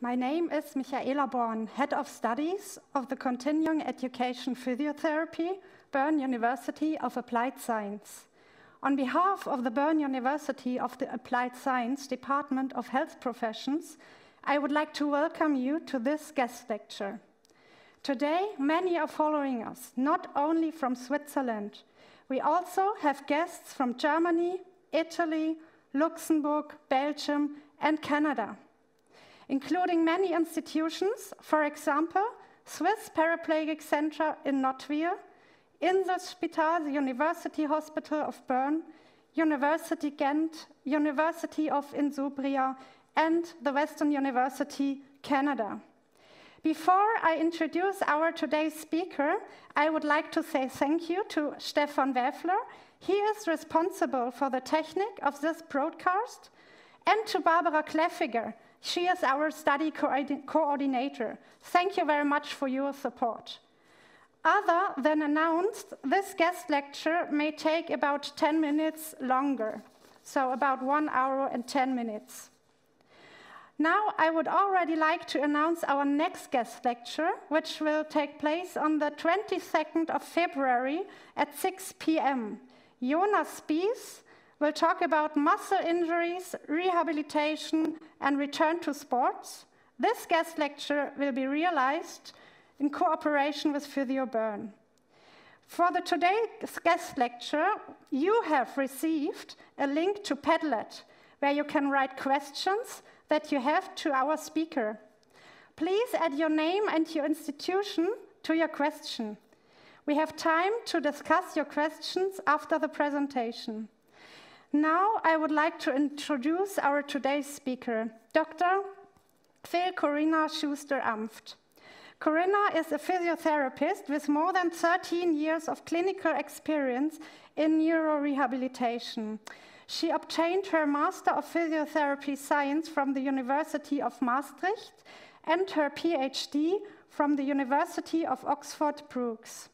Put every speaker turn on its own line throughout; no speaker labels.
My name is Michaela Born, Head of Studies of the Continuing Education Physiotherapy, Bern University of Applied Science. On behalf of the Bern University of the Applied Science Department of Health Professions, I would like to welcome you to this guest lecture. Today, many are following us, not only from Switzerland. We also have guests from Germany, Italy, Luxembourg, Belgium, and Canada, including many institutions, for example, Swiss Paraplegic Center in Nottwil, Inselspital, the University Hospital of Bern, University Ghent, University of Insubria, and the Western University, Canada. Before I introduce our today's speaker, I would like to say thank you to Stefan Wäfler. He is responsible for the technique of this broadcast, and to Barbara Kleffiger. She is our study coordinator. Thank you very much for your support. Other than announced, this guest lecture may take about 10 minutes longer, so about 1 hour and 10 minutes. Now, I would already like to announce our next guest lecture, which will take place on the 22nd of February at 6 p.m. Jonas Spies will talk about muscle injuries, rehabilitation, and return to sports. This guest lecture will be realized in cooperation with Physio Bern. For the today's guest lecture, you have received a link to PETTLEP, where you can write questions that you have to our speaker. Please add your name and your institution to your question. We have time to discuss your questions after the presentation. Now I would like to introduce our today's speaker, Dr. Phil Corina Schuster-Amft. Corina is a physiotherapist with more than 13 years of clinical experience in neurorehabilitation. She obtained her Master of Physiotherapy Science from the University of Maastricht and her PhD from the University of Oxford Brookes.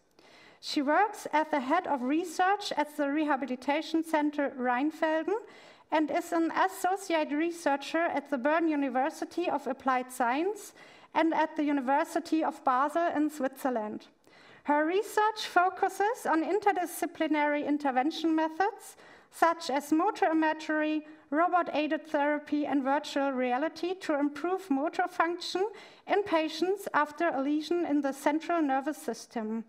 She works as the head of research at the Rehabilitation Center Rheinfelden and is an associate researcher at the Bern University of Applied Science and at the University of Basel in Switzerland. Her research focuses on interdisciplinary intervention methods such as motor imagery, robot-aided therapy, and virtual reality to improve motor function in patients after a lesion in the central nervous system.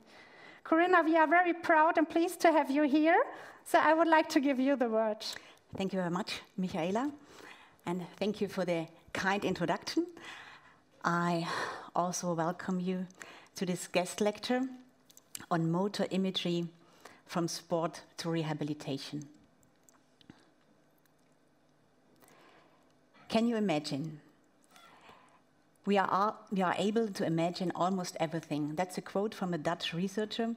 Corina, we are very proud and pleased to have you here, so I would like to give you the word.
Thank you very much, Michaela, and thank you for the kind introduction. I also welcome you to this guest lecture on motor imagery from sport to rehabilitation. Can you imagine? We are able to imagine almost everything. That's a quote from a Dutch researcher.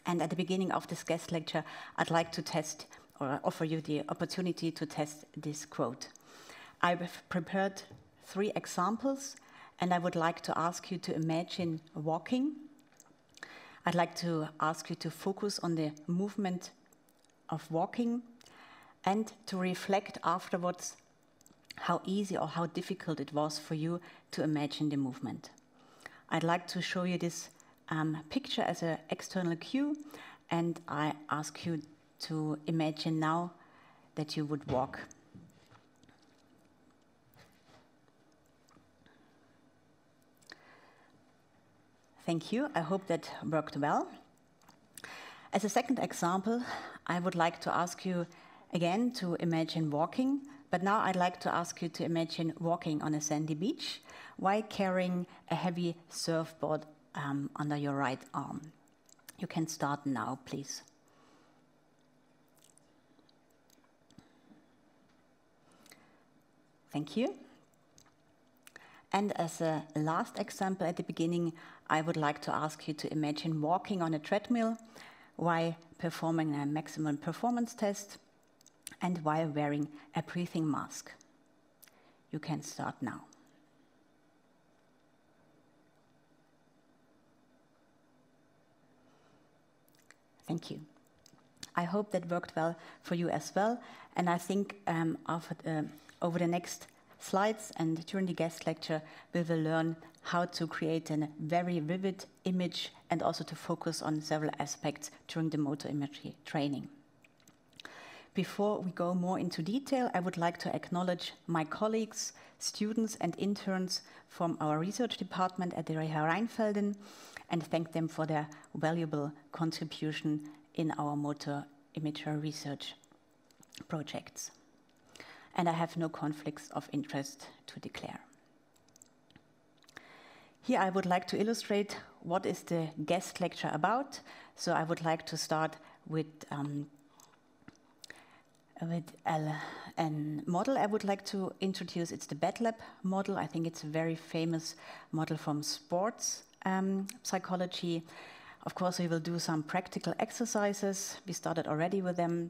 And at the beginning of this guest lecture, I'd like to test or offer you the opportunity to test this quote. I've prepared 3 examples, and I would like to ask you to imagine walking. I'd like to ask you to focus on the movement of walking and to reflect afterwards how easy or how difficult it was for you to imagine the movement. I'd like to show you this picture as an external cue, and I ask you to imagine now that you would walk. Thank you. I hope that worked well. As a second example, I would like to ask you again to imagine walking. But now I'd like to ask you to imagine walking on a sandy beach while carrying a heavy surfboard under your right arm. You can start now, please. Thank you. And as a last example at the beginning, I would like to ask you to imagine walking on a treadmill while performing a maximum performance test and while wearing a breathing mask. You can start now. Thank you. I hope that worked well for you as well. And I think over the next slides, and during the guest lecture we will learn how to create a very vivid image and also to focus on several aspects during the motor imagery training. Before we go more into detail, I would like to acknowledge my colleagues, students and interns from our research department at the Reha Rheinfelden and thank them for their valuable contribution in our motor imagery research projects. And I have no conflicts of interest to declare. Here I would like to illustrate what is the guest lecture about. So I would like to start with a model I would like to introduce. It's the PETTLEP model. I think it's a very famous model from sports psychology. Of course, we will do some practical exercises. We started already with them.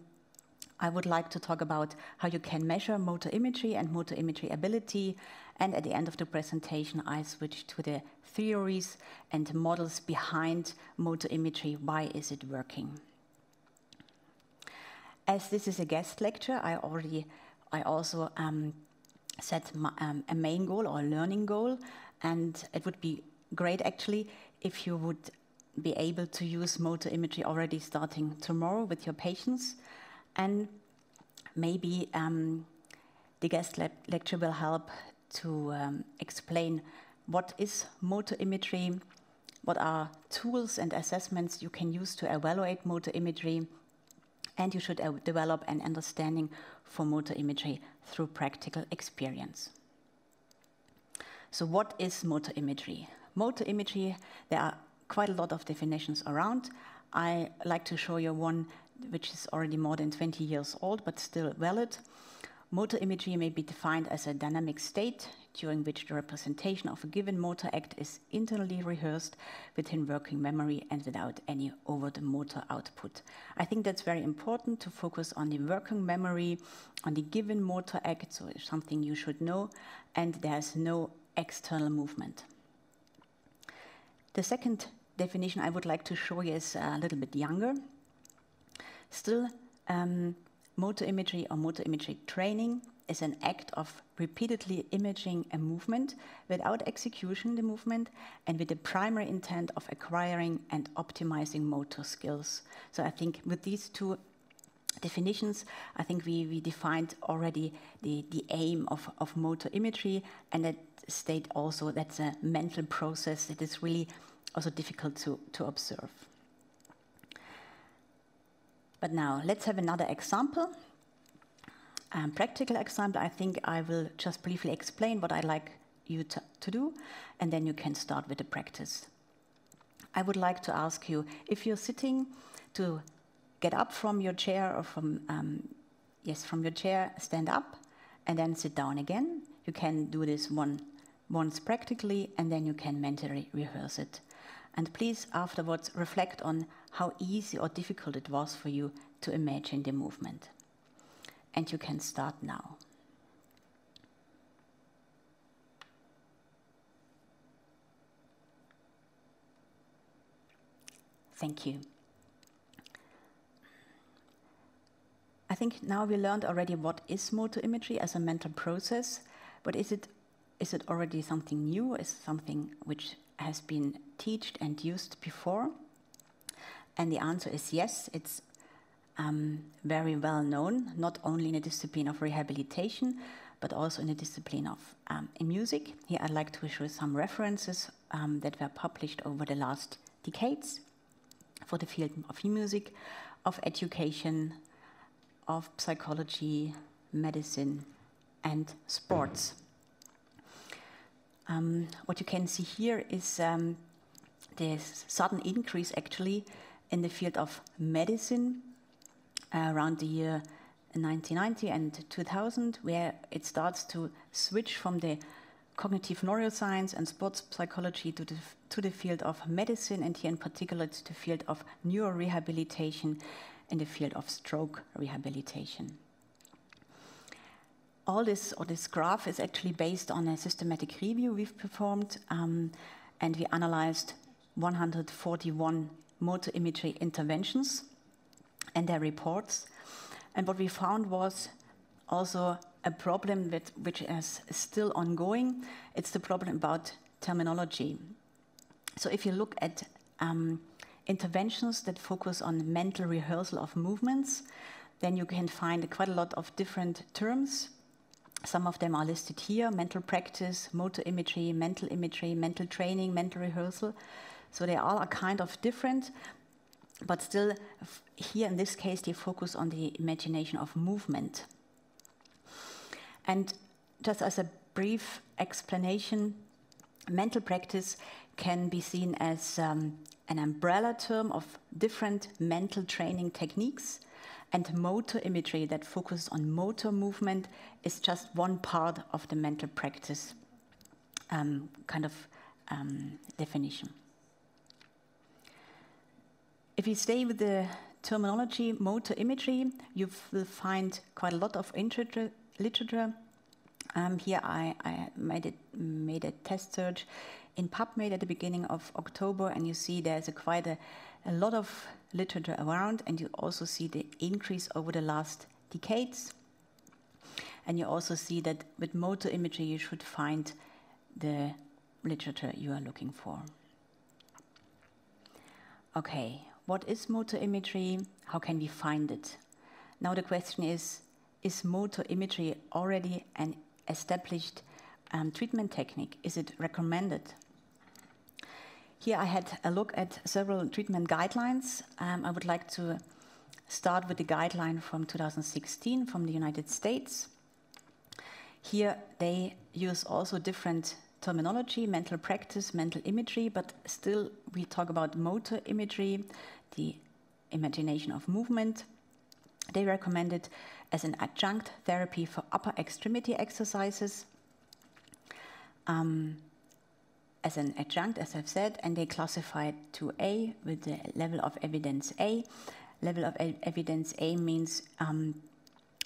I would like to talk about how you can measure motor imagery and motor imagery ability. And at the end of the presentation, I switch to the theories and models behind motor imagery. Why is it working? As this is a guest lecture, I also set a main goal or a learning goal, and it would be great actually if you would be able to use motor imagery already starting tomorrow with your patients, and maybe the guest lecture will help to explain what is motor imagery, what are tools and assessments you can use to evaluate motor imagery, and you should develop an understanding for motor imagery through practical experience. So what is motor imagery? Motor imagery, there are quite a lot of definitions around. I like to show you one which is already more than 20 years old but still valid. Motor imagery may be defined as a dynamic state during which the representation of a given motor act is internally rehearsed within working memory and without any over-the-motor output. I think that's very important to focus on the working memory, on the given motor act, so it's something you should know, and there's no external movement. The second definition I would like to show you is a little bit younger. Still, motor imagery or motor imagery training is an act of repeatedly imaging a movement without execution the movement and with the primary intent of acquiring and optimizing motor skills. So I think with these two definitions, I think we defined already the aim of motor imagery, and that state also that's a mental process that is really also difficult to observe. But now let's have another example. Practical example. I think I will just briefly explain what I'd like you to do, and then you can start with the practice. I would like to ask you, if you're sitting, to get up from your chair or from your chair, stand up, and then sit down again. You can do this once practically, and then you can mentally rehearse it. And please afterwards reflect on how easy or difficult it was for you to imagine the movement. And you can start now. Thank you. I think now we learned already what is motor imagery as a mental process, but is it already something new? Is it something which has been taught and used before? And the answer is yes. It's very well known, not only in the discipline of rehabilitation, but also in the discipline of in music. Here I'd like to show some references that were published over the last decades for the field of music, of education, of psychology, medicine, and sports. What you can see here is the sudden increase actually in the field of medicine around the year 1990 and 2000, where it starts to switch from the cognitive neuroscience and sports psychology to the field of medicine, and here in particular to the field of neurorehabilitation and the field of stroke rehabilitation. All this graph is actually based on a systematic review we've performed, and we analyzed 141 motor imagery interventions and their reports. And what we found was also a problem which is still ongoing. It's the problem about terminology. So if you look at interventions that focus on mental rehearsal of movements, then you can find quite a lot of different terms. Some of them are listed here: mental practice, motor imagery, mental training, mental rehearsal. So they all are kind of different, but still here in this case they focus on the imagination of movement. And just as a brief explanation, mental practice can be seen as an umbrella term of different mental training techniques, and motor imagery that focuses on motor movement is just one part of the mental practice definition. If you stay with the terminology motor imagery, you will find quite a lot of literature. Here I made a test search in PubMed at the beginning of October, and you see there's quite a lot of literature around, and you also see the increase over the last decades. And you also see that with motor imagery you should find the literature you are looking for. Okay, what is motor imagery? How can we find it? Now the question is motor imagery already an established treatment technique? Is it recommended? Here I had a look at several treatment guidelines. I would like to start with the guideline from 2016 from the United States. Here they use also different terminology: mental practice, mental imagery, but still we talk about motor imagery, the imagination of movement. They recommend it as an adjunct therapy for upper extremity exercises. As an adjunct, as I've said, and they classify it to A with the level of evidence A. Level of evidence A means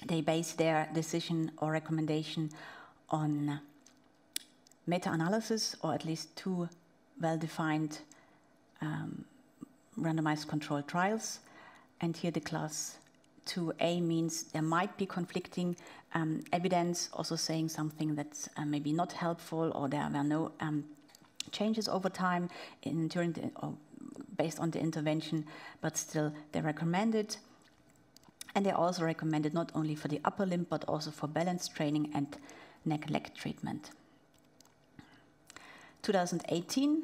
they base their decision or recommendation on meta-analysis, or at least 2 well-defined randomized controlled trials. And here the class 2A means there might be conflicting evidence, also saying something that's maybe not helpful, or there were no changes over time based on the intervention, but still they recommend it. And they also recommend it not only for the upper limb, but also for balance training and neck-leg treatment. 2018,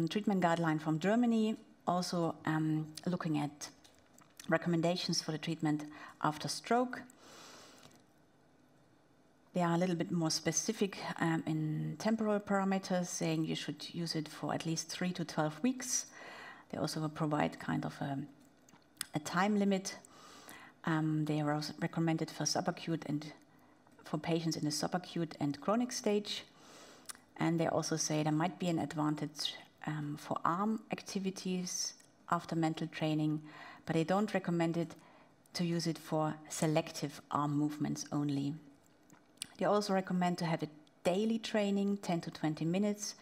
treatment guideline from Germany, also looking at recommendations for the treatment after stroke. They are a little bit more specific in temporal parameters, saying you should use it for at least 3 to 12 weeks. They also provide kind of a time limit. They are also recommended for subacute and for patients in the subacute and chronic stage. And they also say there might be an advantage for arm activities after mental training, but they don't recommend it to use it for selective arm movements only. They also recommend to have a daily training, 10 to 20 minutes,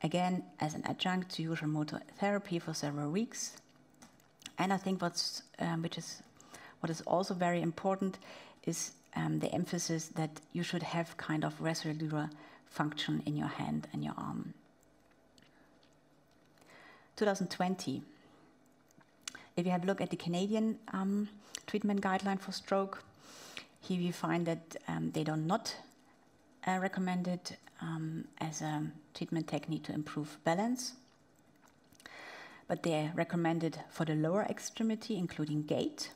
again as an adjunct to usual motor therapy for several weeks. And I think what is also very important is the emphasis that you should have kind of residual function in your hand and your arm. 2020. If you have a look at the Canadian treatment guideline for stroke, here we find that they do not recommend it as a treatment technique to improve balance, but they recommend it for the lower extremity, including gait,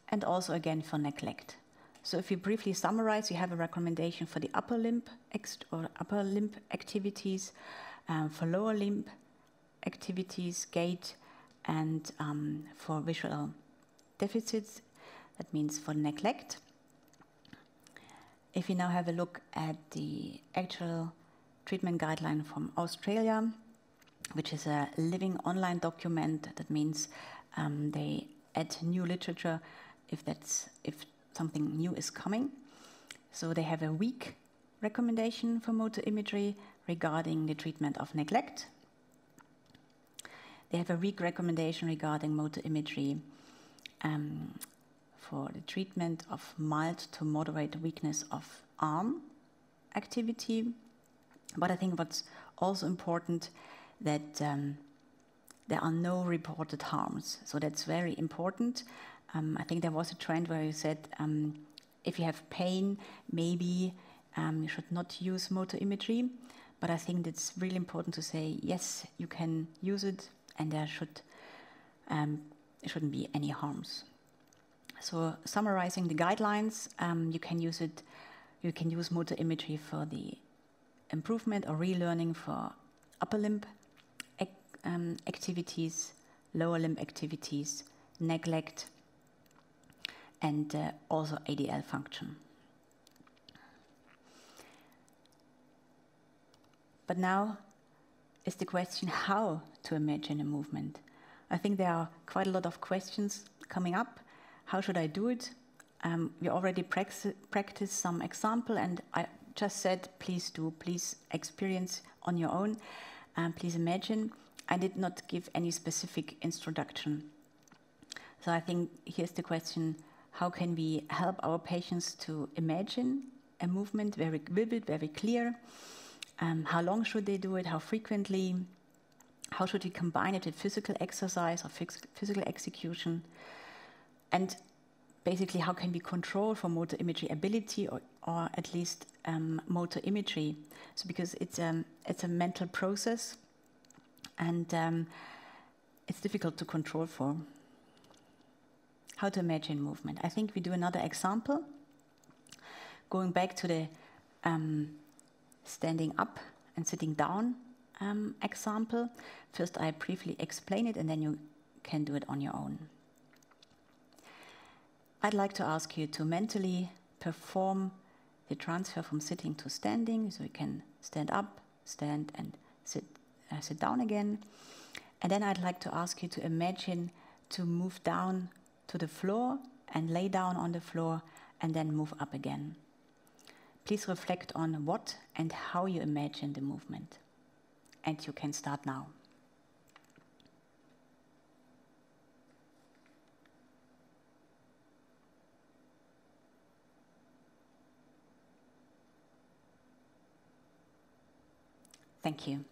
and also again for neglect. So if you briefly summarize, you have a recommendation for the upper limb activities, for lower limb activities, gait, and for visual deficits. That means for neglect. If you now have a look at the actual treatment guideline from Australia, which is a living online document, that means they add new literature if something new is coming. So they have a week recommendation for motor imagery regarding the treatment of neglect. They have a week recommendation regarding motor imagery for the treatment of mild to moderate weakness of arm activity. But I think what's also important that there are no reported harms. So that's very important. I think there was a trend where you said if you have pain, maybe you should not use motor imagery. But I think it's really important to say, yes, you can use it, and there shouldn't be any harms. So summarizing the guidelines, you can use it. You can use motor imagery for the improvement or relearning for upper limb activities, lower limb activities, neglect, and also ADL function. But now is the question how to imagine a movement. I think there are quite a lot of questions coming up. How should I do it? We already practiced some example, and I just said, please experience on your own. Please imagine. I did not give any specific introduction. So I think here's the question, how can we help our patients to imagine a movement very vivid, very clear? How long should they do it? How frequently? How should we combine it with physical exercise or physical execution? And basically, how can we control for motor imagery ability or at least motor imagery? So because it's a mental process, and it's difficult to control for. How to imagine movement. I think we do another example. Going back to the standing up and sitting down example. First, I briefly explain it, and then you can do it on your own. I'd like to ask you to mentally perform the transfer from sitting to standing, so you can stand up, stand, and sit down again. And then I'd like to ask you to imagine to move down to the floor and lay down on the floor and then move up again. Please reflect on what and how you imagine the movement. And you can start now. Thank you.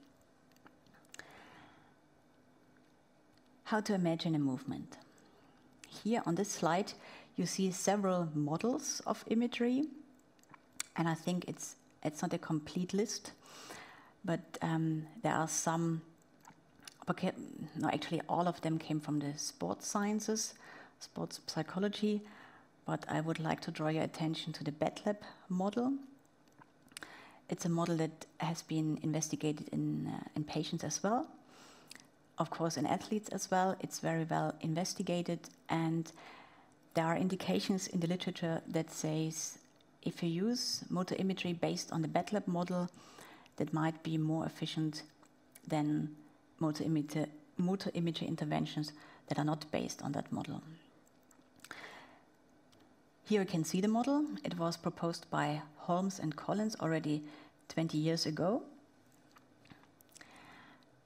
How to imagine a movement. Here on this slide, you see several models of imagery, and I think it's not a complete list, but there are some. Okay, no, actually, all of them came from the sports sciences, sports psychology. But I would like to draw your attention to the PETTLEP model. It's a model that has been investigated in patients as well. Of course, in athletes as well. It's very well investigated, and there are indications in the literature that says if you use motor imagery based on the PETTLEP model, that might be more efficient than motor imagery interventions that are not based on that model. Here you can see the model. It was proposed by Holmes and Collins already 20 years ago.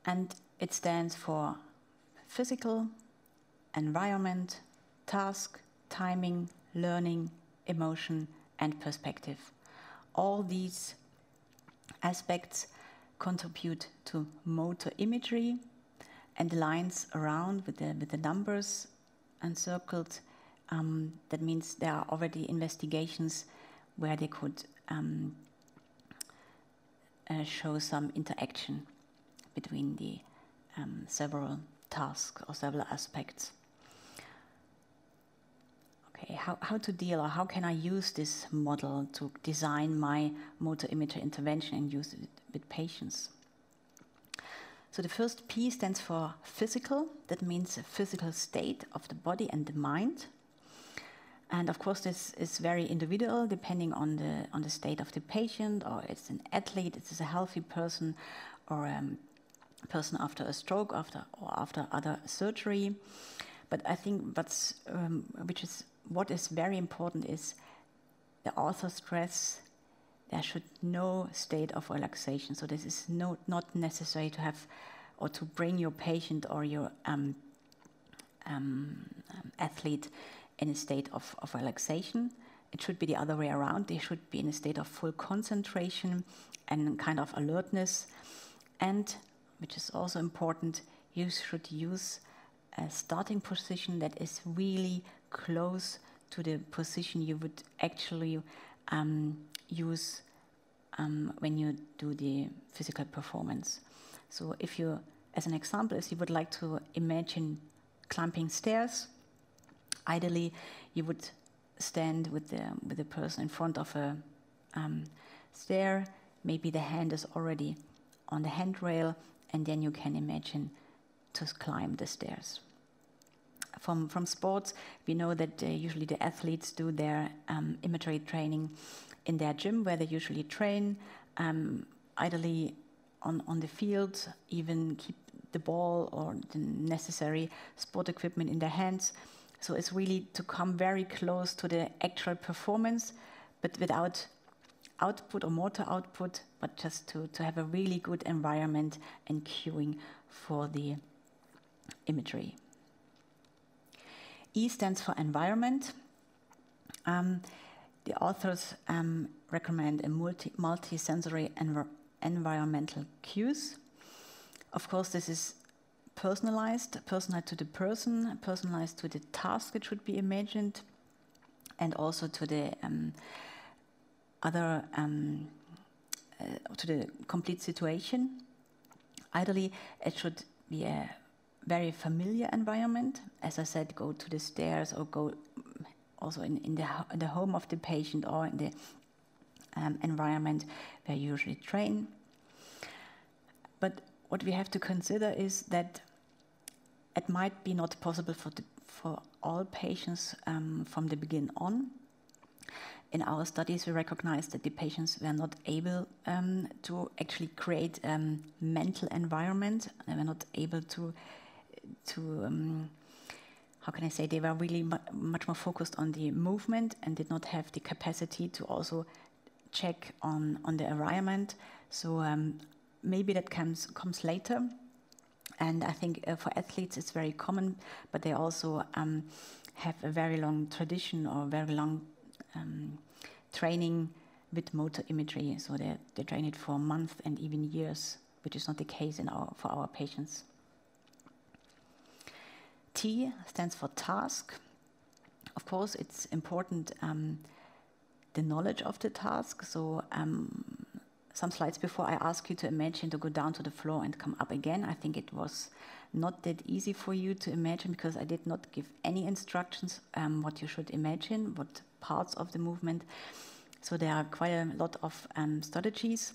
And it stands for physical, environment, task, timing, learning, emotion, and perspective. All these aspects contribute to motor imagery, and the lines around with the numbers encircled, that means there are already investigations where they could show some interaction between the several tasks or several aspects. Okay, how to deal, or how can I use this model to design my motor imagery intervention and use it with patients? So the first P stands for physical. That means a physical state of the body and the mind. And of course, this is very individual, depending on the state of the patient, or it's an athlete, it's a healthy person, or a person after a stroke, after other surgery. But I think what is very important is the author stress there should no state of relaxation. So this is not necessary to have or to bring your patient or your athlete in a state of relaxation. It should be the other way around. They should be in a state of full concentration and kind of alertness. And, which is also important, you should use a starting position that is really close to the position you would actually use when you do the physical performance. So if you, as an example, if you would like to imagine climbing stairs, ideally you would stand with the person in front of a stair. Maybe the hand is already on the handrail, and then you can imagine to climb the stairs. From sports, we know that usually the athletes do their imagery training in their gym, where they usually train, ideally on the field, even keep the ball or the necessary sport equipment in their hands. So it's really to come very close to the actual performance, but without output or motor output, but just to have a really good environment and cueing for the imagery. E stands for environment. The authors recommend a multi-sensory environmental cues. Of course, this is personalized to the person, personalized to the task it should be imagined, and also to the to the complete situation. Ideally, it should be a very familiar environment. As I said, go to the stairs or go also in the home of the patient or in the environment where you usually train. But what we have to consider is that it might be not possible for all patients from the beginning on. In our studies, we recognized that the patients were not able to actually create a mental environment. They were not able to how can I say, they were really much more focused on the movement and did not have the capacity to also check on the environment. So maybe that comes later. And I think for athletes it's very common, but they also have a very long tradition or very long training with motor imagery. So they train it for months and even years, which is not the case for our patients. T stands for task. Of course, it's important the knowledge of the task. So some slides before, I asked you to imagine to go down to the floor and come up again. I think it was not that easy for you to imagine because I did not give any instructions what you should imagine, what parts of the movement. So there are quite a lot of strategies.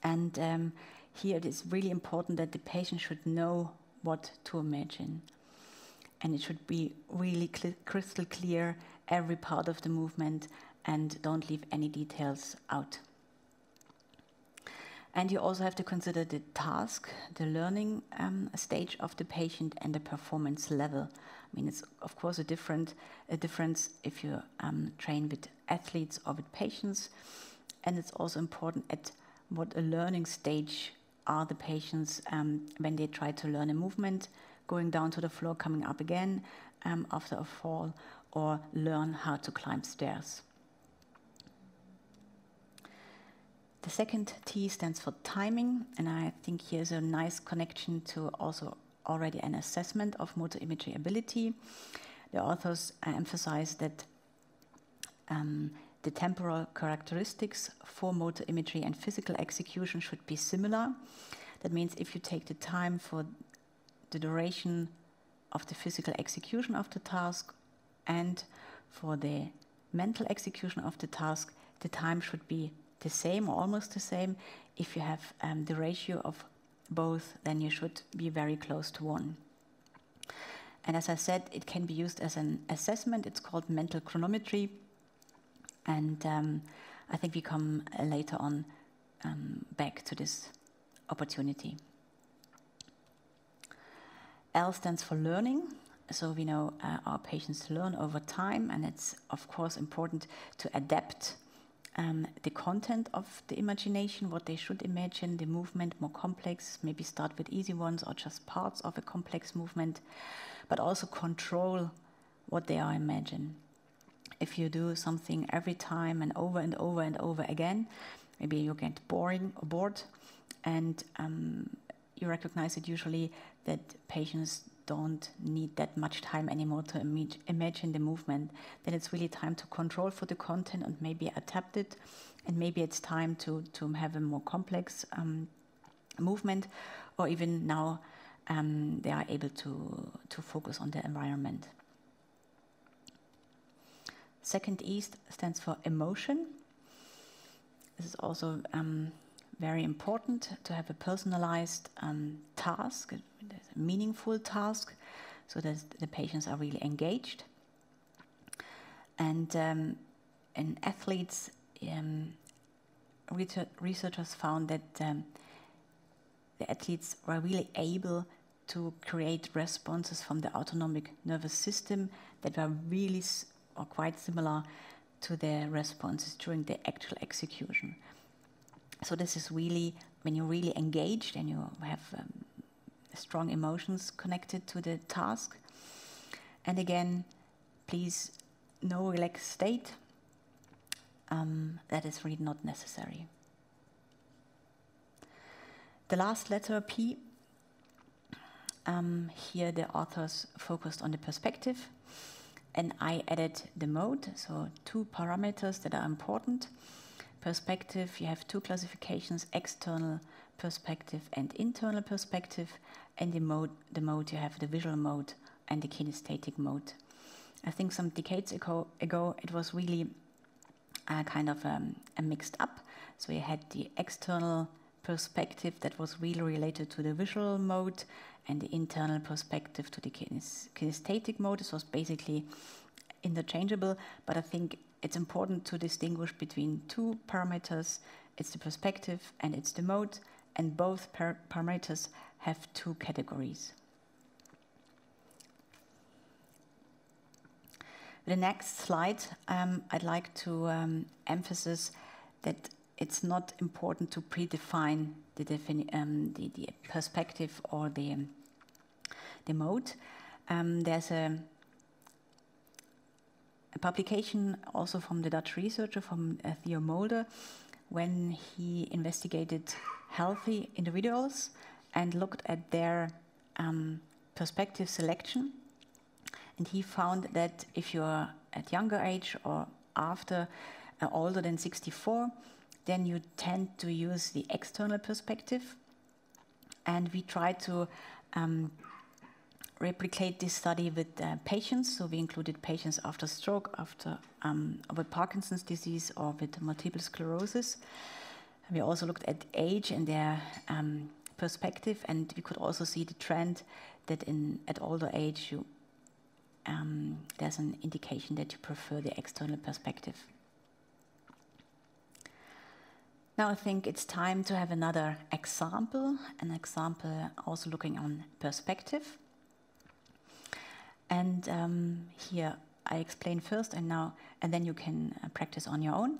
And here it is really important that the patient should know what to imagine. And it should be really crystal clear, every part of the movement, and don't leave any details out. And you also have to consider the task, the learning stage of the patient, and the performance level. I mean, it's of course a difference if you train with athletes or with patients. And it's also important at what a learning stage are the patients when they try to learn a movement, going down to the floor, coming up again after a fall, or learn how to climb stairs. The second T stands for timing, and I think here's a nice connection to also already an assessment of motor imagery ability. The authors emphasize that the temporal characteristics for motor imagery and physical execution should be similar. That means if you take the time for the duration of the physical execution of the task and for the mental execution of the task, the time should be the same or almost the same. If you have the ratio of both, then you should be very close to 1. And as I said, it can be used as an assessment. It's called mental chronometry. And I think we come later on back to this opportunity. L stands for learning. So we know our patients learn over time, and it's of course important to adapt the content of the imagination, what they should imagine, the movement more complex, maybe start with easy ones or just parts of a complex movement, but also control what they are imagining. If you do something every time and over and over and over again, maybe you get boring or bored, and you recognize it usually that patients don't need that much time anymore to imagine the movement. Then it's really time to control for the content and maybe adapt it, and maybe it's time to have a more complex movement, or even now they are able to focus on the environment. Second E stands for emotion. This is also very important to have a personalized task, a meaningful task, so that the patients are really engaged. And in athletes, researchers found that the athletes were really able to create responses from the autonomic nervous system that were really or quite similar to their responses during the actual execution. So this is really, when you're really engaged and you have strong emotions connected to the task. And again, please, no relaxed state. That is really not necessary. The last letter, P, here the authors focused on the perspective, and I added the mode, so 2 parameters that are important. Perspective, you have 2 classifications, external perspective and internal perspective, and the mode you have the visual mode and the kinesthetic mode. I think some decades ago it was really kind of a mixed up. So you had the external perspective that was really related to the visual mode, and the internal perspective to the kinesthetic mode. This was basically interchangeable, but I think it's important to distinguish between 2 parameters. It's the perspective and it's the mode, and both parameters have 2 categories. The next slide, I'd like to emphasize that it's not important to predefine the perspective or the mode. There's a publication also from the Dutch researcher, from Theo Mulder, when he investigated healthy individuals and looked at their perspective selection. And he found that if you're at younger age or after older than 64, then you tend to use the external perspective. And we tried to replicate this study with patients. So we included patients after stroke, after with Parkinson's disease, or with multiple sclerosis. We also looked at age and their perspective, and we could also see the trend that at older age there's an indication that you prefer the external perspective. Now I think it's time to have another example, an example also looking on perspective. And here I explain first, and then you can practice on your own.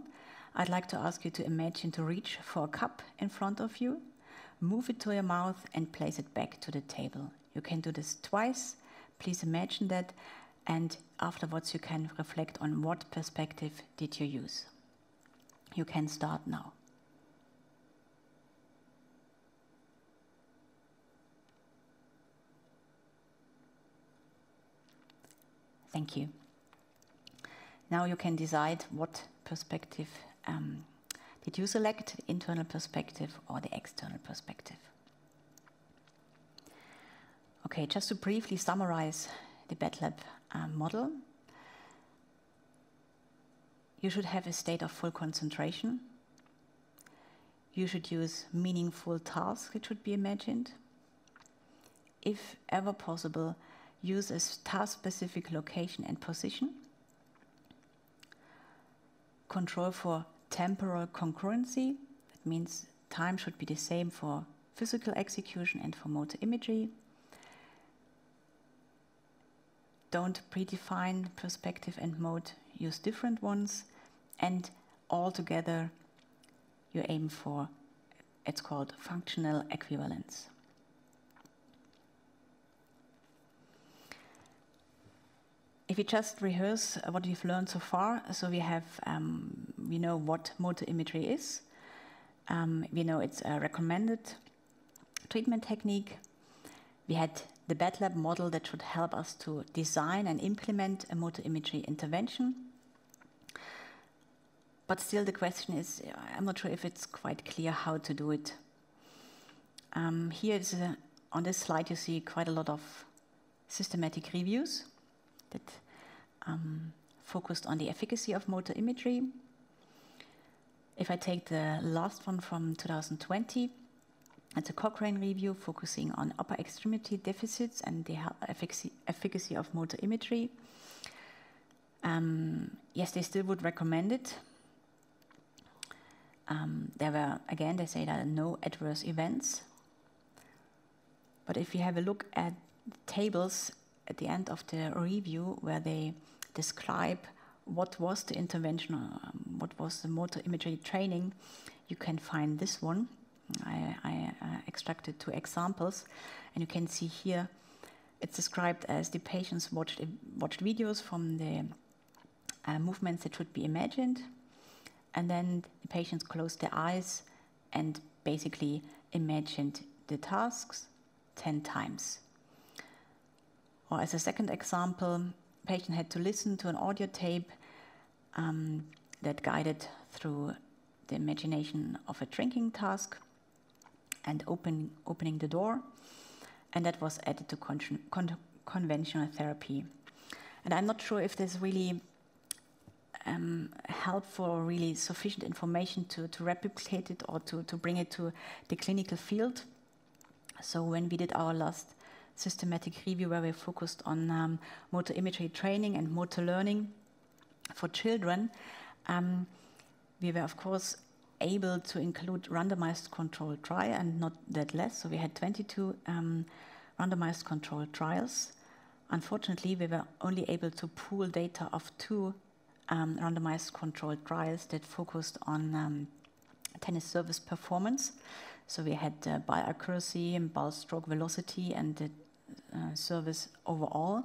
I'd like to ask you to imagine to reach for a cup in front of you, move it to your mouth and place it back to the table. You can do this twice. Please imagine that, and afterwards you can reflect on what perspective did you use. You can start now. Thank you. Now you can decide what perspective did you select, the internal perspective or the external perspective. Okay, just to briefly summarize the PETTLEP model. You should have a state of full concentration. You should use meaningful tasks that should be imagined. If ever possible, use a task-specific location and position. Control for temporal concurrency. That means time should be the same for physical execution and for motor imagery. Don't predefine perspective and mode, use different ones, and all together you aim for, it's called functional if we just rehearse what we've learned so far, so we know what motor imagery is. We know it's a recommended treatment technique. We had the PETTLEP model that should help us to design and implement a motor imagery intervention. But still the question is, I'm not sure if it's quite clear how to do it. Here is on this slide you see quite a lot of systematic reviews that focused on the efficacy of motor imagery. If I take the last one from 2020, it's a Cochrane review focusing on upper extremity deficits and the efficacy of motor imagery. Yes, they still would recommend it. There were, again, they say there are no adverse events. But if you have a look at the tables at the end of the review where they describe what was the intervention, what was the motor imagery training, you can find this one. I extracted 2 examples, and you can see here it's described as the patients watched videos from the movements that should be imagined, and then the patients closed their eyes and basically imagined the tasks 10 times. Or as a second example, the patient had to listen to an audio tape that guided through the imagination of a drinking task and opening the door, and that was added to conventional therapy. And I'm not sure if there's really helpful or really sufficient information to replicate it or to bring it to the clinical field. So when we did our last systematic review where we focused on motor imagery training and motor learning for children, we were of course able to include randomized controlled trial and not that less. So we had 22 randomized controlled trials. Unfortunately, we were only able to pool data of 2 randomized controlled trials that focused on tennis service performance. So we had ball accuracy and ball stroke velocity and the service overall.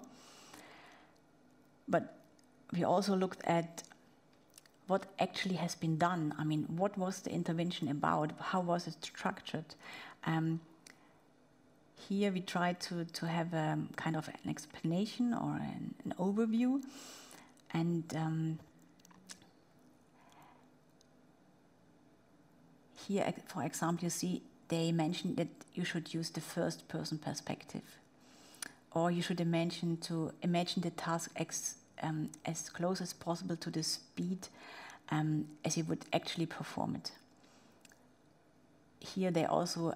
But we also looked at what actually has been done. I mean, what was the intervention about? How was it structured? Here we tried to have a kind of an explanation or an overview. And here, for example, you see they mentioned that you should use the first-person perspective, or you should imagine the task as close as possible to the speed as you would actually perform it. Here they also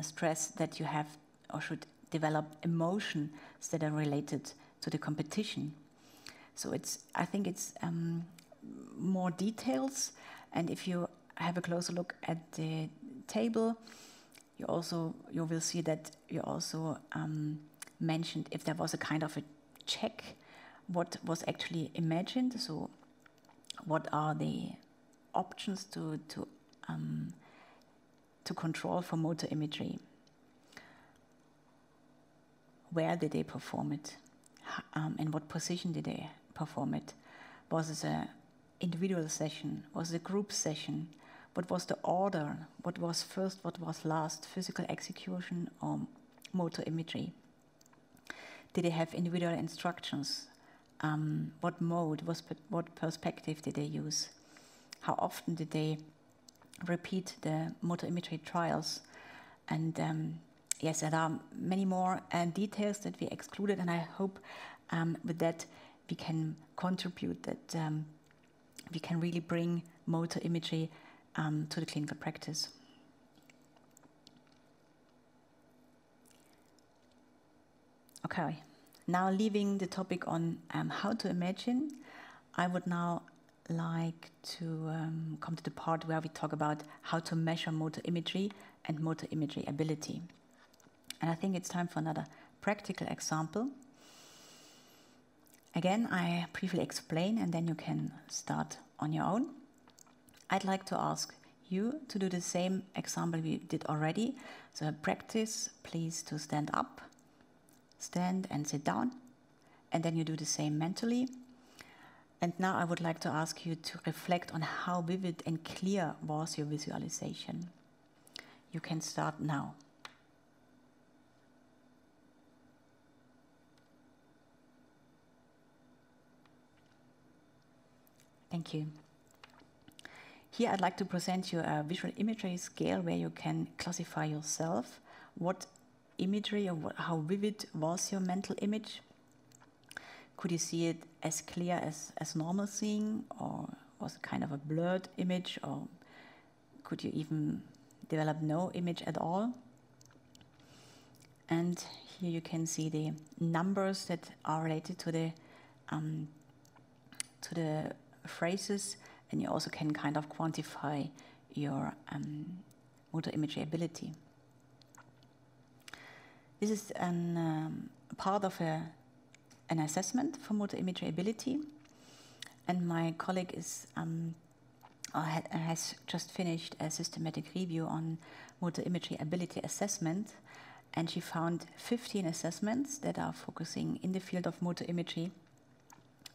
stress that you have or should develop emotions that are related to the competition. So I think it's more details, and if you have a closer look at the table, you will see that you also mentioned if there was a kind of a check what was actually imagined. So what are the options to control for motor imagery? Where did they perform it? In what position did they perform it? Was it an individual session? Was it a group session? What was the order? What was first, what was last? Physical execution or motor imagery? Did they have individual instructions? What mode, what perspective did they use? How often did they repeat the motor imagery trials? And yes, there are many more details that we excluded, and I hope with that we can contribute that we can really bring motor imagery to the clinical practice. Okay, now leaving the topic on how to imagine, I would now like to come to the part where we talk about how to measure motor imagery and motor imagery ability. And I think it's time for another practical example. Again, I briefly explain and then you can start on your own. I'd like to ask you to do the same example we did already. So practice, please, to stand up, stand and sit down, and then you do the same mentally. And now I would like to ask you to reflect on how vivid and clear was your visualization. You can start now. Thank you. Here I'd like to present you a visual imagery scale where you can classify yourself. What imagery or how vivid was your mental image? Could you see it as clear as normal seeing, or was it kind of a blurred image, or could you even develop no image at all? And here you can see the numbers that are related to the phrases, and you also can kind of quantify your motor imagery ability. This is part of an assessment for motor imagery ability, and my colleague has just finished a systematic review on motor imagery ability assessment, and she found 15 assessments that are focusing in the field of motor imagery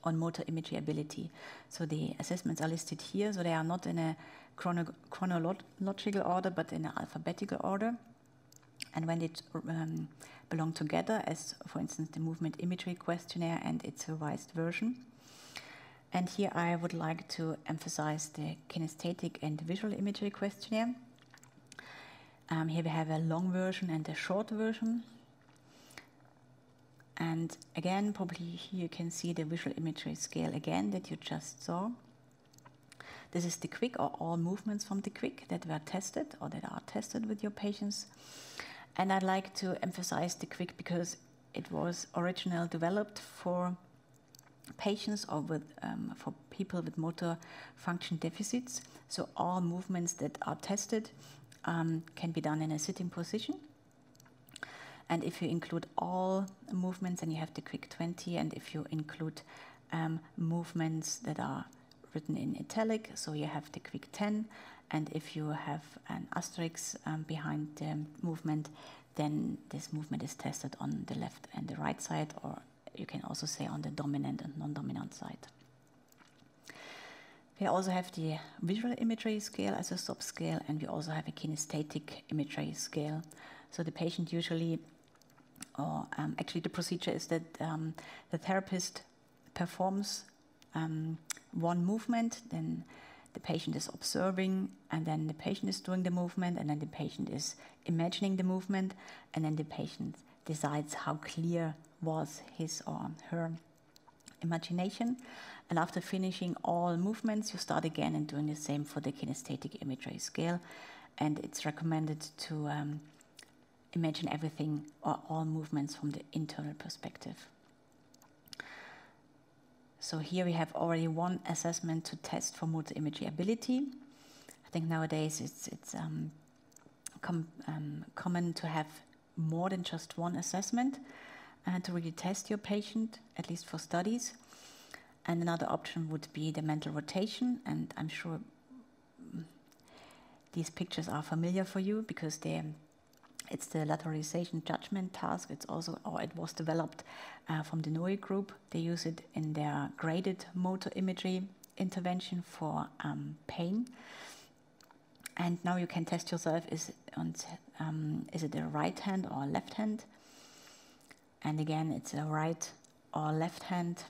on motor imagery ability. So the assessments are listed here, so they are not in a chronological order, but in an alphabetical order. And when they belong together, as for instance the movement imagery questionnaire and its revised version. And here I would like to emphasize the kinesthetic and visual imagery questionnaire. Here we have a long version and a short version. And again, probably here you can see the visual imagery scale again that you just saw. This is the quick, or all movements from the quick that were tested or that are tested with your patients. And I'd like to emphasize the quick because it was originally developed for patients or for people with motor function deficits. So all movements that are tested can be done in a sitting position. And if you include all movements, then you have the quick 20. And if you include movements that are written in italic, so you have the quick 10. And if you have an asterisk behind the movement, then this movement is tested on the left and the right side, or you can also say on the dominant and non-dominant side. We also have the visual imagery scale as a subscale, and we also have a kinesthetic imagery scale. So the patient usually, or actually the procedure is that the therapist performs one movement, then the patient is observing, and then the patient is doing the movement, and then the patient is imagining the movement, and then the patient decides how clear was his or her imagination. And after finishing all movements, you start again and doing the same for the kinesthetic imagery scale. And it's recommended to imagine everything or all movements from the internal perspective. So here we have already one assessment to test for motor imagery ability. I think nowadays it's common to have more than just one assessment to really test your patient, at least for studies. And another option would be the mental rotation, and I'm sure these pictures are familiar for you because it's the lateralization judgment task. It's also, or it was developed from the NOE group. They use it in their graded motor imagery intervention for pain. And now you can test yourself, is it a right hand or a left hand? And again, it's a right or left hand.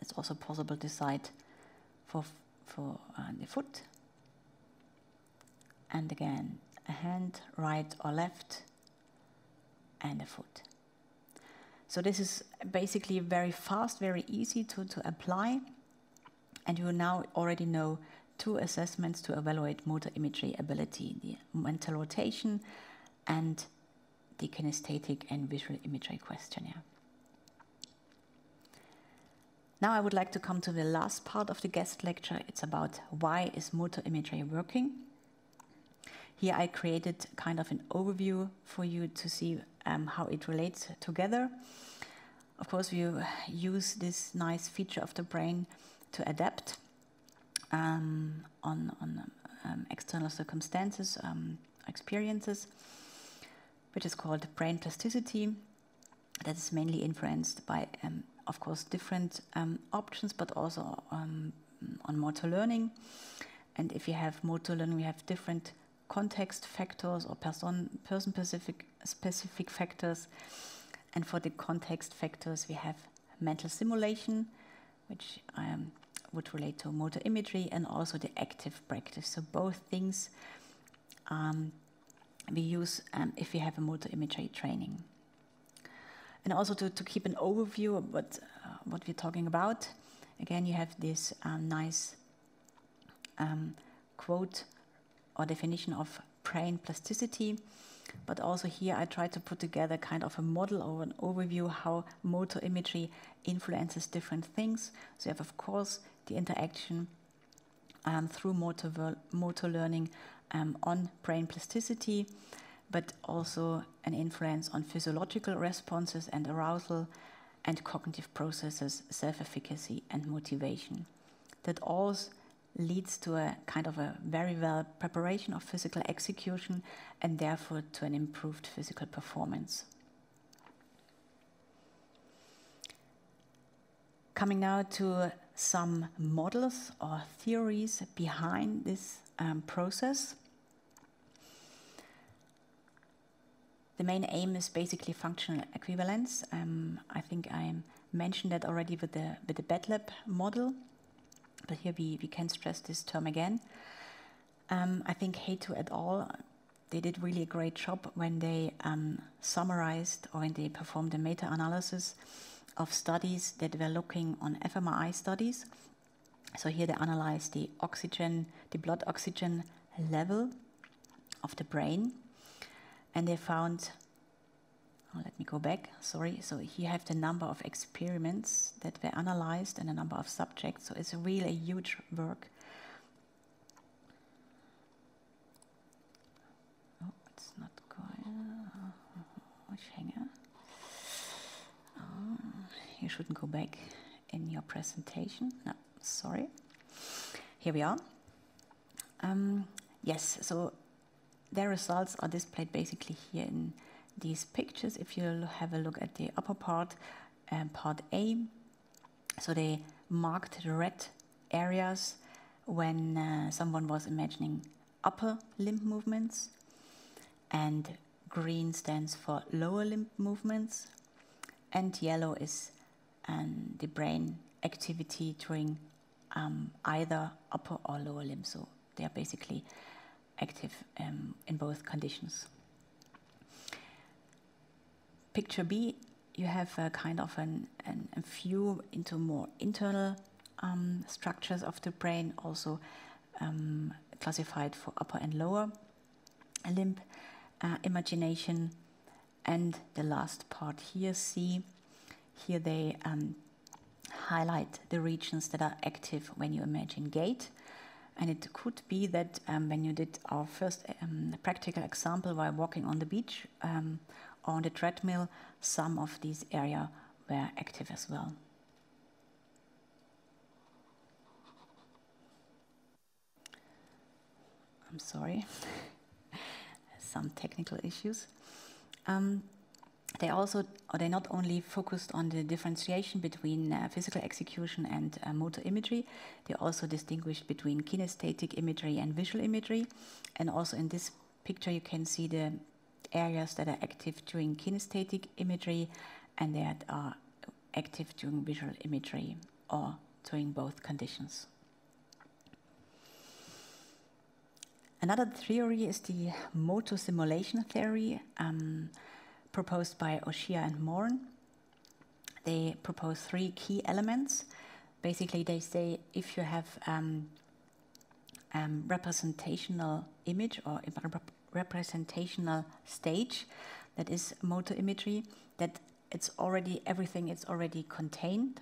It's also possible to decide for the foot. And again, a hand, right or left, and a foot. So this is basically very fast, very easy to apply. And you now already know 2 assessments to evaluate motor imagery ability, the mental rotation and the kinesthetic and visual imagery questionnaire. Now I would like to come to the last part of the guest lecture. It's about why is motor imagery working. Here I created kind of an overview for you to see how it relates together. Of course, we use this nice feature of the brain to adapt on external circumstances, experiences, which is called brain plasticity. that is mainly influenced by, of course, different options, but also on motor learning. And if you have motor learning, we have different context factors or person-specific factors. And for the context factors, we have mental simulation, which would relate to motor imagery, and also the active practice. So both things we use if we have a motor imagery training. And also to keep an overview of what we're talking about, again, you have this nice quote or definition of brain plasticity, but also here I try to put together kind of a model or an overview how motor imagery influences different things. So you have, of course, the interaction through motor learning on brain plasticity, but also an influence on physiological responses and arousal and cognitive processes, self-efficacy and motivation. That all leads to a kind of a very well preparation of physical execution and therefore to an improved physical performance. Coming now to some models or theories behind this process. The main aim is basically functional equivalence. I think I mentioned that already with the PETTLEP model, but here we can stress this term again. I think Hato et al., they did really a great job when they summarized or when they performed a meta-analysis of studies that were looking on fMRI studies. So here they analyzed the blood oxygen level of the brain. And they found, let me go back, sorry. So here you have the number of experiments that were analyzed and the number of subjects. So it's really a huge work. Oh, it's not going. You shouldn't go back in your presentation. No, sorry. Here we are. Yes, so their results are displayed basically here in these pictures. If you have a look at the upper part, part A, so they marked the red areas when someone was imagining upper limb movements, and green stands for lower limb movements, and yellow is the brain activity during either upper or lower limb. So they are basically active in both conditions. Picture B, you have a kind of a view into more internal structures of the brain, also classified for upper and lower limb imagination. And the last part here, C, here they highlight the regions that are active when you imagine gait. And it could be that when you did our first practical example while walking on the beach or on the treadmill, some of these areas were active as well. I'm sorry, some technical issues. They not only focused on the differentiation between physical execution and motor imagery, they also distinguished between kinesthetic imagery and visual imagery. And also in this picture you can see the areas that are active during kinesthetic imagery and that are active during visual imagery or during both conditions. Another theory is the motor simulation theory, proposed by O'Shea and Moran. They propose 3 key elements. Basically, they say if you have representational image or representational stage, that is motor imagery, that everything is already contained.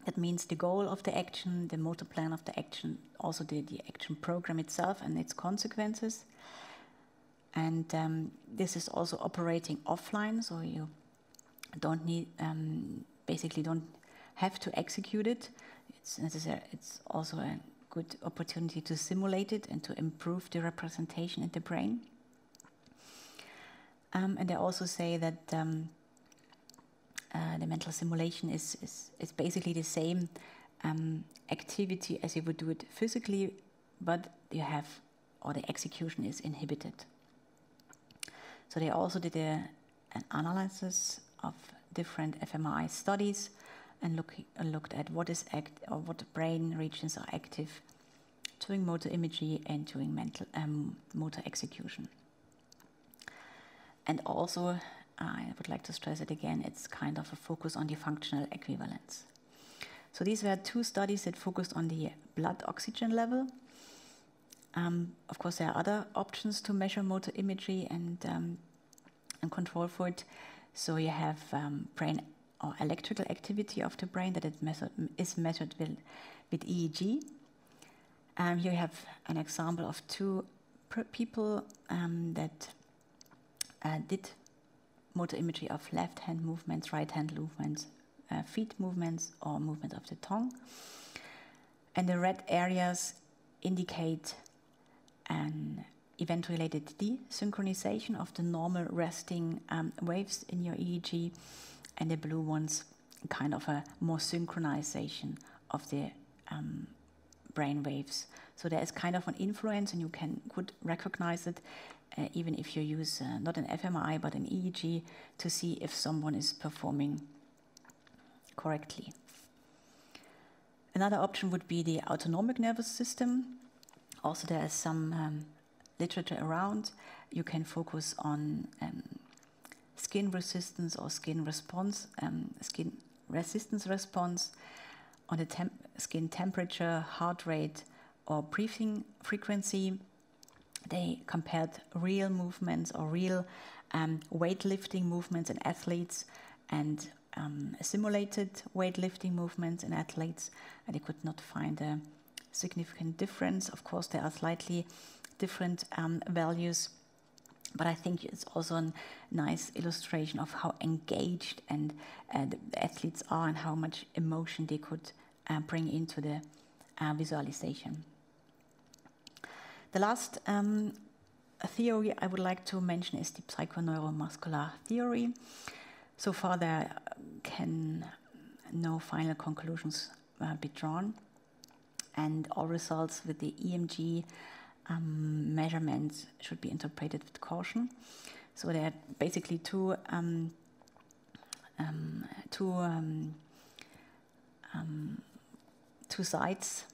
That means the goal of the action, the motor plan of the action, also the action program itself and its consequences. And this is also operating offline, so you don't need, basically don't have to execute it. It's also a good opportunity to simulate it and to improve the representation in the brain. And they also say that the mental simulation is basically the same activity as you would do it physically, but you have, or the execution is inhibited. So they also did an analysis of different fMRI studies and looked at what brain regions are active during motor imagery and during motor execution. And also, I would like to stress it again, it's kind of a focus on the functional equivalence. So these were 2 studies that focused on the blood oxygen level. Of course, there are other options to measure motor imagery and control for it. So you have brain or electrical activity of the brain that is measured with EEG. Here you have an example of 2 people that did motor imagery of left hand movements, right hand movements, feet movements, or movement of the tongue. And the red areas indicate an event-related desynchronization of the normal resting waves in your EEG, and the blue ones kind of a more synchronization of the brain waves. So there is kind of an influence, and you could recognize it even if you use not an fMRI but an EEG to see if someone is performing correctly. Another option would be the autonomic nervous system. Also, there is some literature around. You can focus on skin resistance or skin response, skin resistance response, on the skin temperature, heart rate, or breathing frequency. They compared real movements or real weightlifting movements in athletes and simulated weightlifting movements in athletes, and they could not find a significant difference. Of course, there are slightly different values, but I think it's also a nice illustration of how engaged and the athletes are and how much emotion they could bring into the visualization. The last theory I would like to mention is the psychoneuromuscular theory. So far, there can no final conclusions be drawn, and all results with the EMG measurements should be interpreted with caution. So there are basically two sides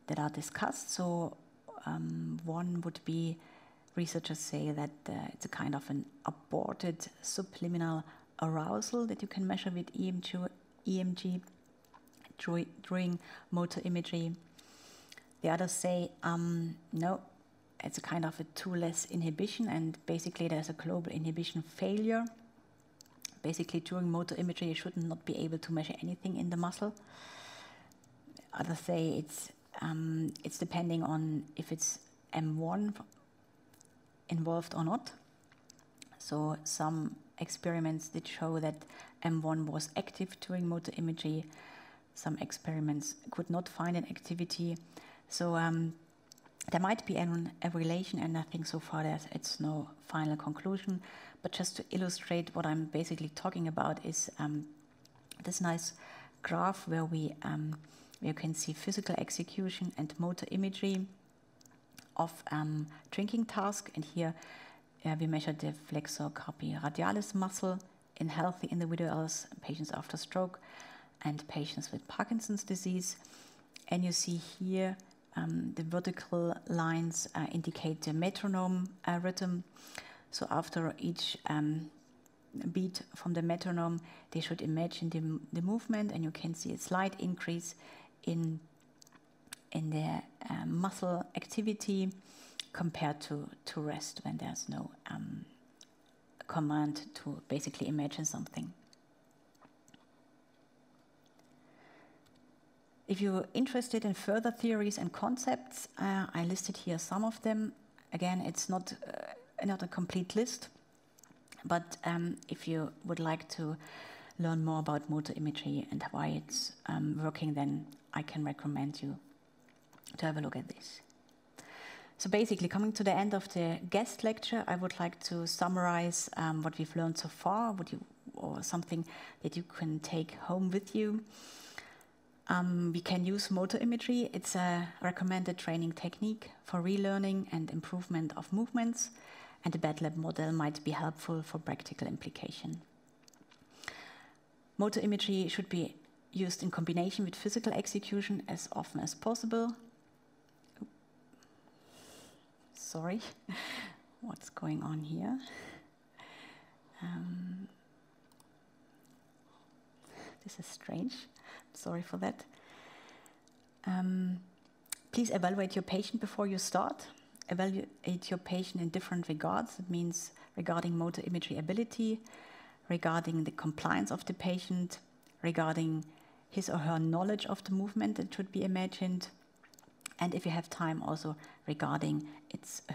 that are discussed. So one would be, researchers say that it's a kind of an aborted subliminal arousal that you can measure with EMG during motor imagery. The others say, no, it's a kind of a too-less inhibition, and basically there's a global inhibition failure. Basically, during motor imagery, you should not be able to measure anything in the muscle. Others say it's depending on if it's M1 involved or not. So some experiments did show that M1 was active during motor imagery. Some experiments could not find an activity. So there might be a relation, and I think so far it's no final conclusion. But just to illustrate what I'm basically talking about is this nice graph where you can see physical execution and motor imagery of drinking task. And here we measured the flexor carpi radialis muscle in healthy individuals, patients after stroke, and patients with Parkinson's disease. And you see here the vertical lines indicate the metronome rhythm. So after each beat from the metronome, they should imagine the movement, and you can see a slight increase in the muscle activity compared to rest when there's no command to basically imagine something. If you're interested in further theories and concepts, I listed here some of them. Again, it's not a complete list, but if you would like to learn more about motor imagery and why it's working, then I can recommend you to have a look at this. So basically, coming to the end of the guest lecture, I would like to summarize what we've learned so far, or something that you can take home with you. We can use motor imagery. It's a recommended training technique for relearning and improvement of movements, and the PETTLEP model might be helpful for practical implication. Motor imagery should be used in combination with physical execution as often as possible. Sorry, what's going on here? This is strange. Sorry for that. Please evaluate your patient before you start. Evaluate your patient in different regards. It means regarding motor imagery ability, regarding the compliance of the patient, regarding his or her knowledge of the movement that should be imagined, and if you have time, also regarding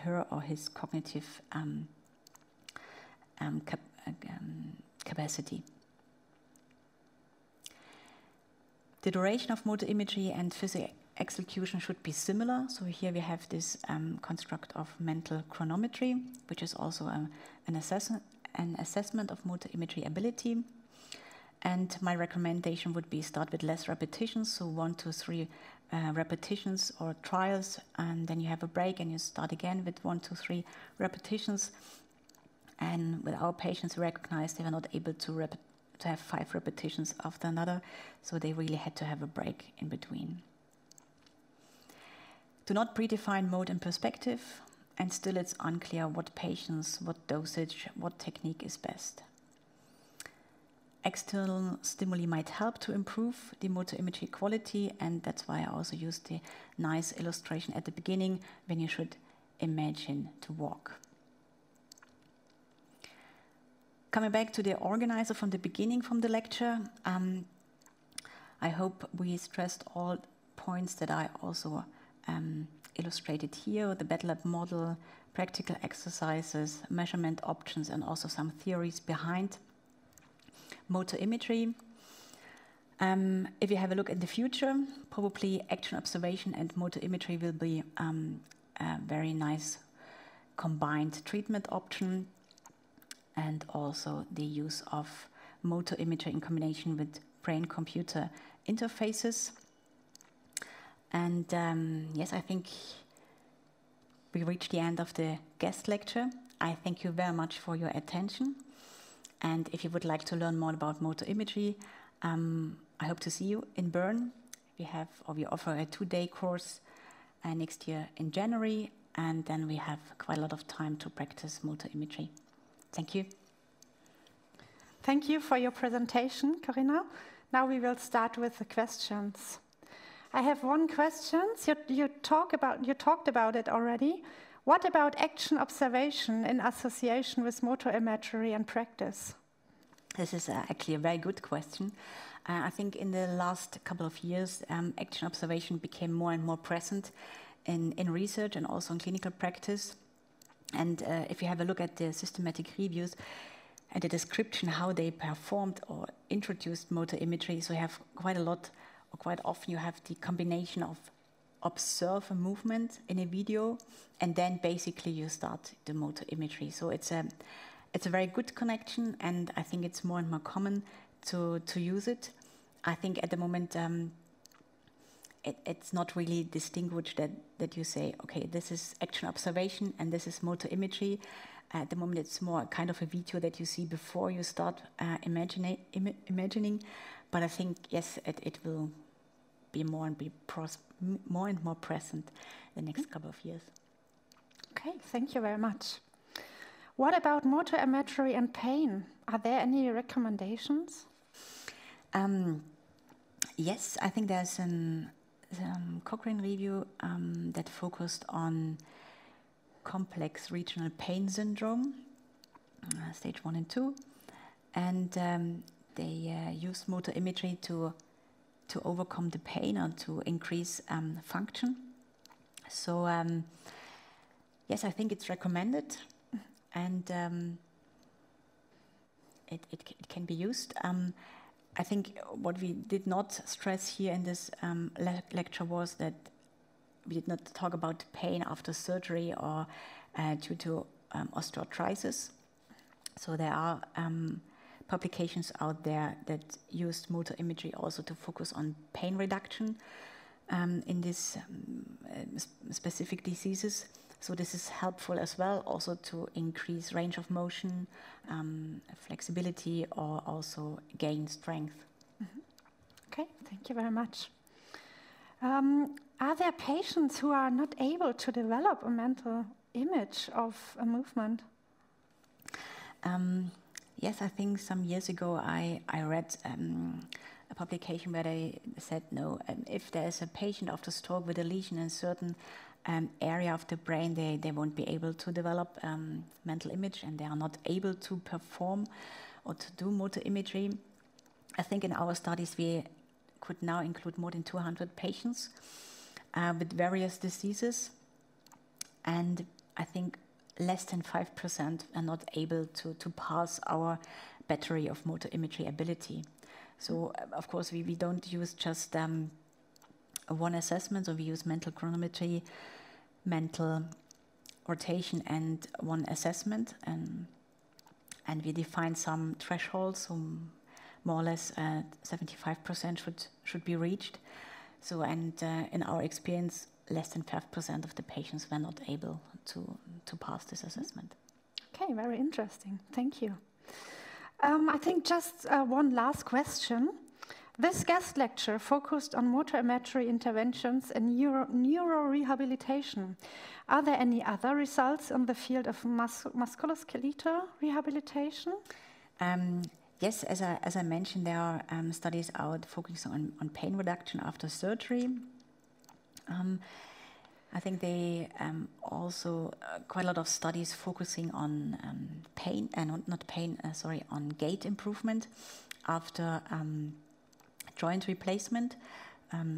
her or his cognitive capacity. The duration of motor imagery and physical execution should be similar. So here we have this construct of mental chronometry, which is also an assessment of motor imagery ability. And my recommendation would be start with less repetitions, so 1 to 3 repetitions or trials, and then you have a break and you start again with 1 to 3 repetitions. And with our patients, we recognize they were not able to have 5 repetitions after another, so they really had to have a break in between. Do not predefine mode and perspective, and still it's unclear what patients, what dosage, what technique is best. External stimuli might help to improve the motor imagery quality, and that's why I also used the nice illustration at the beginning when you should imagine to walk. Coming back to the organizer from the beginning from the lecture, I hope we stressed all points that I also illustrated here, the PETTLEP model, practical exercises, measurement options, and also some theories behind motor imagery. If you have a look in the future, probably action observation and motor imagery will be a very nice combined treatment option, and also the use of motor imagery in combination with brain-computer interfaces. And yes, I think we reached the end of the guest lecture. I thank you very much for your attention. And if you would like to learn more about motor imagery, I hope to see you in Bern. We offer a 2-day course next year in January, and then we have quite a lot of time to practice motor imagery. Thank you.
Thank you for your presentation, Corina. Now we will start with the questions. I have one question. You talked about it already. What about action observation in association with motor imagery and practice?
This is actually a very good question. I think in the last couple of years, action observation became more and more present in research and also in clinical practice. And if you have a look at the systematic reviews and the description how they performed or introduced motor imagery, so you have quite a lot, or quite often you have the combination of observe a movement in a video, and then basically you start the motor imagery. So it's a very good connection, and I think it's more and more common to use it. I think at the moment it's not really distinguished that you say, okay, this is action observation and this is motor imagery. At the moment it's more kind of a video that you see before you start imagining. But I think, yes, it will be more and more present the next couple of years.
Okay, thank you very much. What about motor imagery and pain? Are there any recommendations?
Yes, I think there's a Cochrane review that focused on complex regional pain syndrome, stage 1 and 2, and they used motor imagery to overcome the pain or to increase function. So yes, I think it's recommended, and it can be used. I think what we did not stress here in this lecture was that we did not talk about pain after surgery or due to osteoarthritis. So there are publications out there that used motor imagery also to focus on pain reduction in these specific diseases. So this is helpful as well, also to increase range of motion, flexibility, or also gain strength.
Mm-hmm. Okay, thank you very much. Are there patients who are not able to develop a mental image of a movement?
Yes, I think some years ago I read a publication where they said, no, if there's a patient after stroke with a lesion in a certain area of the brain, they won't be able to develop mental image, and they are not able to perform or to do motor imagery. I think in our studies we could now include more than 200 patients with various diseases, and I think less than 5% are not able to pass our battery of motor imagery ability. So, of course, we don't use just one assessment, so we use mental chronometry, mental rotation, and one assessment, and we define some thresholds, so more or less 75% should be reached. So, and in our experience, less than 5% of the patients were not able to pass this assessment.
Okay, very interesting. Thank you. I think just one last question. This guest lecture focused on motor imagery interventions and neurorehabilitation. Are there any other results in the field of musculoskeletal rehabilitation?
Yes, as I mentioned, there are studies out focusing on pain reduction after surgery. I think they also quite a lot of studies focusing on pain and on gait improvement after joint replacement.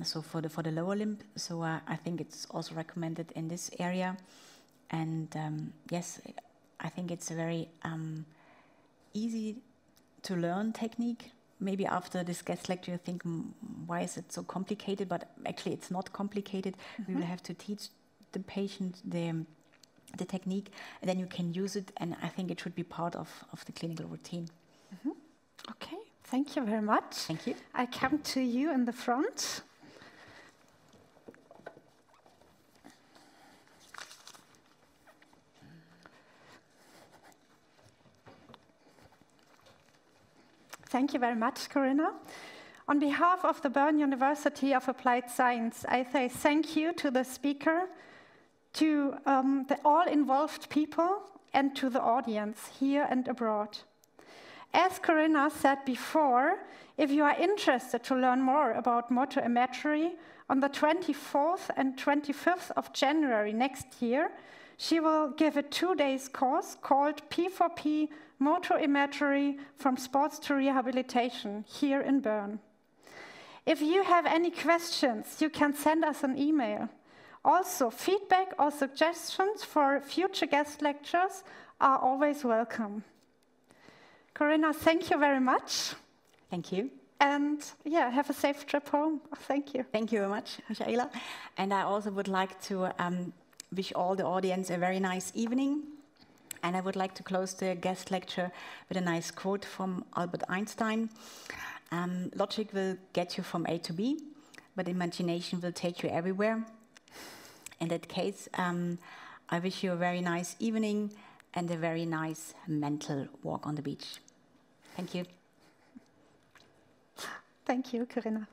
So for the lower limb. So I think it's also recommended in this area. And yes, I think it's a very easy to learn technique. Maybe after this guest lecture you think, why is it so complicated? But actually it's not complicated. Mm-hmm. We will have to teach the patient the technique, and then you can use it, and I think it should be part of the clinical routine.
Mm-hmm. Okay, thank you very much.
Thank you.
I come to you in the front. Thank you very much, Corina. On behalf of the Bern University of Applied Science, I say thank you to the speaker, to all involved people, and to the audience here and abroad. As Corina said before, if you are interested to learn more about motor imagery, on the 24th and 25th of January next year, she will give a 2-day course called P4P Motor Imagery from Sports to Rehabilitation here in Bern. If you have any questions, you can send us an email. Also, feedback or suggestions for future guest lectures are always welcome. Corina, thank you very much.
Thank you.
And yeah, have a safe trip home. Thank you.
Thank you very much, Michaela. And I also would like to wish all the audience a very nice evening. And I would like to close the guest lecture with a nice quote from Albert Einstein. Logic will get you from A to B, but imagination will take you everywhere. In that case, I wish you a very nice evening and a very nice mental walk on the beach. Thank you.
Thank you, Corina.